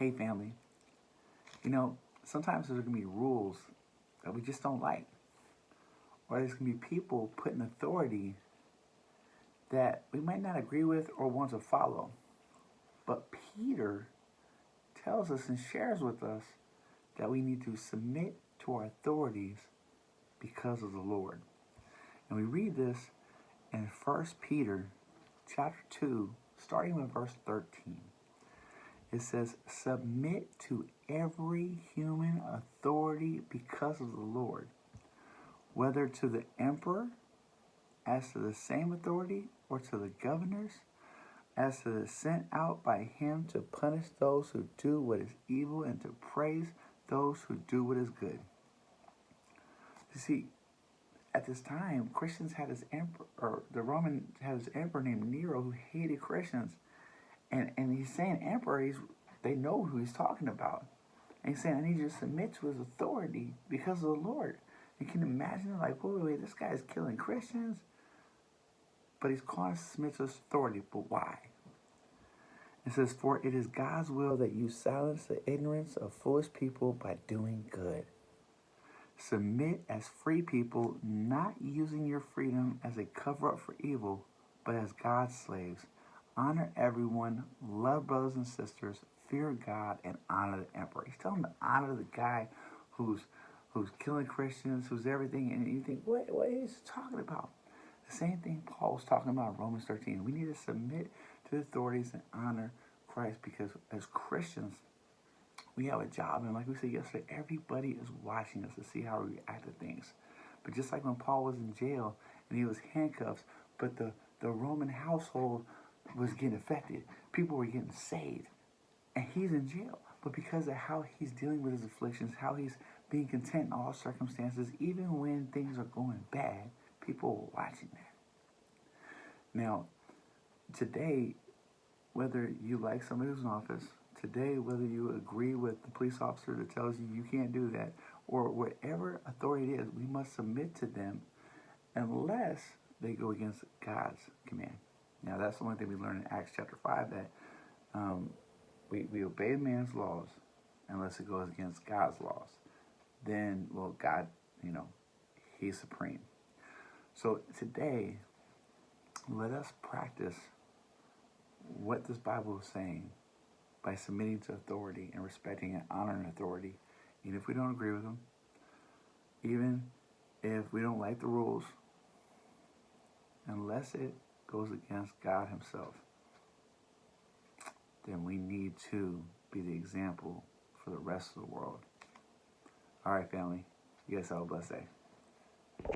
Hey, family. Sometimes there's going to be rules that we just don't like. Or there's going to be people put in authority that we might not agree with or want to follow. But Peter tells us and shares with us that we need to submit to our authorities because of the Lord. And we read this in 1 Peter chapter 2, starting with verse 13. It says, submit to every human authority because of the Lord, whether to the emperor as to the same authority, or to the governors as to the sent out by him to punish those who do what is evil and to praise those who do what is good. You see, at this time, Christians had this emperor, or the Roman had this emperor named Nero who hated Christians. And he's saying emperor, they know who he's talking about. And he's saying, I need you to submit to his authority because of the Lord. You can imagine, like, wait, this guy is killing Christians. But he's calling us to submit to his authority. But why? It says, for it is God's will that you silence the ignorance of foolish people by doing good. Submit as free people, not using your freedom as a cover-up for evil, but as God's slaves. Honor everyone, love brothers and sisters, fear God, and honor the emperor. He's telling them to honor the guy who's killing Christians, who's everything. And you think, what is he talking about? The same thing Paul was talking about in Romans 13. We need to submit to the authorities and honor Christ because as Christians, we have a job. And like we said yesterday, everybody is watching us to see how we react to things. But just like when Paul was in jail and he was handcuffed, but the Roman household was getting affected. People were getting saved. And he's in jail. But because of how he's dealing with his afflictions, how he's being content in all circumstances, even when things are going bad, people are watching that. Now, today, whether you like somebody who's in office, today, whether you agree with the police officer that tells you you can't do that, or whatever authority it is, we must submit to them unless they go against God's command. Now, that's the only thing we learn in Acts chapter 5, that we obey man's laws unless it goes against God's laws. Then, well, God, he's supreme. So today, let us practice what this Bible is saying by submitting to authority and respecting and honoring authority, even if we don't agree with them, even if we don't like the rules, unless it goes against God himself. Then we need to be the example for the rest of the world. All right, family. You guys have a blessed day.